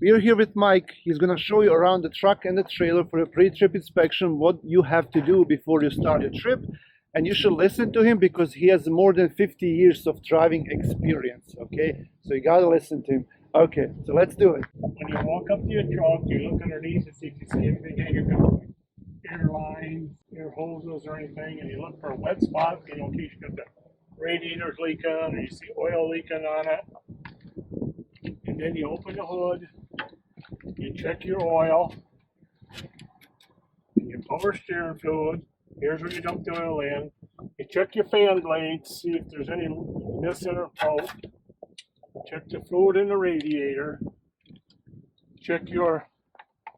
We are here with Mike. He's gonna show you around the truck and the trailer for a pre-trip inspection, what you have to do before you start your trip. And you should listen to him because he has more than 50 years of driving experience, okay? So you gotta listen to him. Okay, so let's do it. When you walk up to your truck, you look underneath to see if you see anything hanging down, air lines, air hoses or anything, and you look for a wet spot, in case you got the radiators leaking or you see oil leaking on it. And then you open the hood, you check your oil, and your power steering fluid. Here's where you dump the oil in. You check your fan blades, see if there's any missing or out. Check the fluid in the radiator. Check your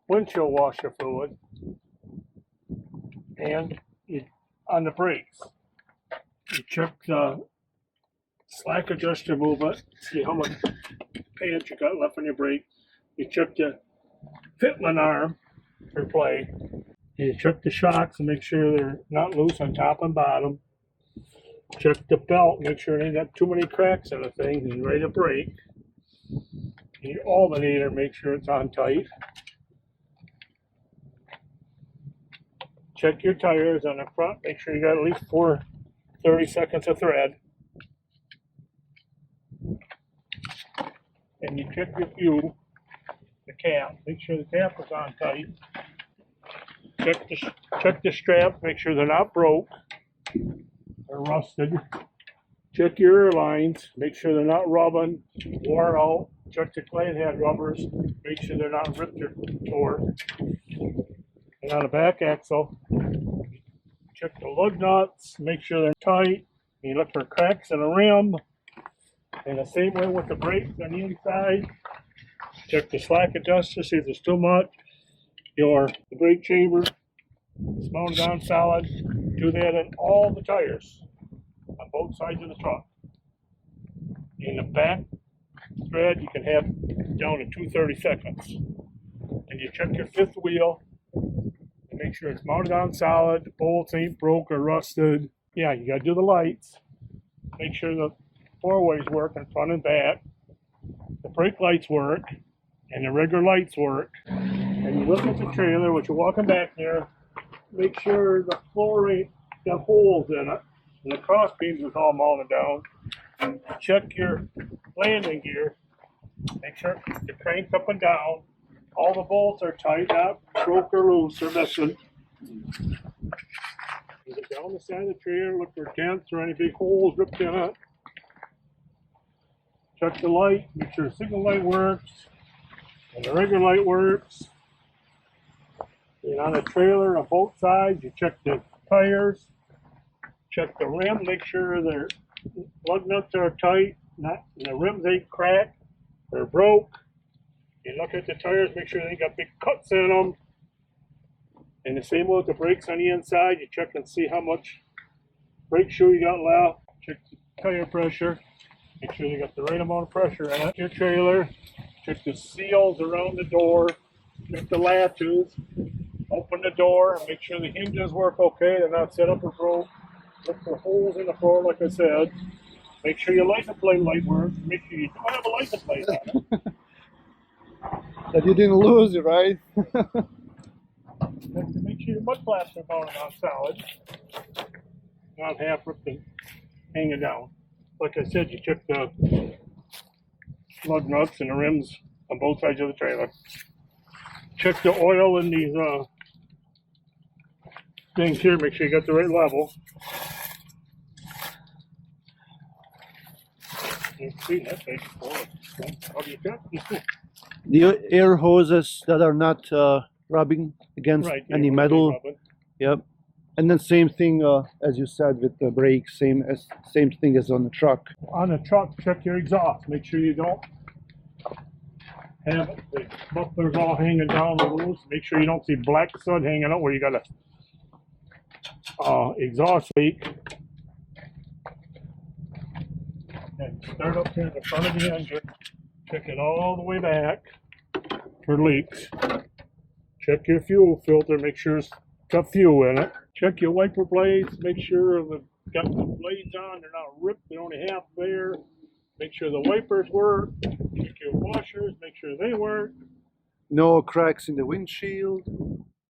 windshield washer fluid. And on the brakes, you check the slack adjuster movement, see how much pants you got left on your brake. You check the fitment arm for play. You check the shocks and make sure they're not loose on top and bottom. Check the belt, make sure it ain't got too many cracks in the thing, and you're ready to brake. Your alternator, make sure it's on tight. Check your tires on the front, make sure you got at least 30 seconds of thread. And you check your fuel, the cap, make sure the cap is on tight. Check the straps, make sure they're not broke or rusted. Check your air lines, make sure they're not rubbing, wore out. Check the clan head rubbers, make sure they're not ripped or torn. And on the back axle, check the lug nuts, make sure they're tight. You look for cracks in the rim. And the same way with the brakes on the inside. Check the slack adjuster, see if there's too much. The brake chamber is mounted down solid. Do that in all the tires on both sides of the truck. In the back thread, you can have down to 230 seconds. And you check your fifth wheel and make sure it's mounted down solid. The bolts ain't broke or rusted. Yeah, you got to do the lights. Make sure the four-ways work in front and back. The brake lights work and the regular lights work. And you look at the trailer, which you're walking back there, make sure the floor ain't got holes in it, and the cross beams is all mounted down. Check your landing gear, make sure the crank's up and down, all the bolts are tight, not broke or loose or missing. You get down the side of the trailer, look for dents or any big holes ripped in it. Check the light, make sure the signal light works, and the regular light works. And on the trailer on both sides, you check the tires, check the rim, make sure their lug nuts are tight, the rims ain't cracked or broke. You look at the tires, make sure they ain't got big cuts in them. And the same way with the brakes on the inside, you check and see how much brake shoe you got left. Check the tire pressure, make sure you got the right amount of pressure in it. Your trailer, check the seals around the door, check the latches. Open the door, make sure the hinges work okay, they're not set up or broke. Look for holes in the floor, like I said. Make sure your license plate light works. Make sure you don't have a license plate on it. That you didn't lose it, right? Make sure your mud flaps are mounted on solid. Not half ripped and hanging down. Like I said, you check the lug nuts and the rims on both sides of the trailer. Check the oil in these things here, make sure you got the right level. You see that thing. How do you check? The air hoses that are not rubbing against any metal. Yep. And then same thing as you said with the brakes, same thing as on the truck. On the truck, check your exhaust. Make sure you don't have the mufflers all hanging down loose. Make sure you don't see black soot hanging out where you got a exhaust leak. And start up here at the front of the engine. Check it all the way back for leaks. Check your fuel filter. Make sure it's got fuel in it. Check your wiper blades. Make sure they've got the blades on. They're not ripped. They're only half there. Make sure the wipers work. Check your washers, make sure they work. No cracks in the windshield.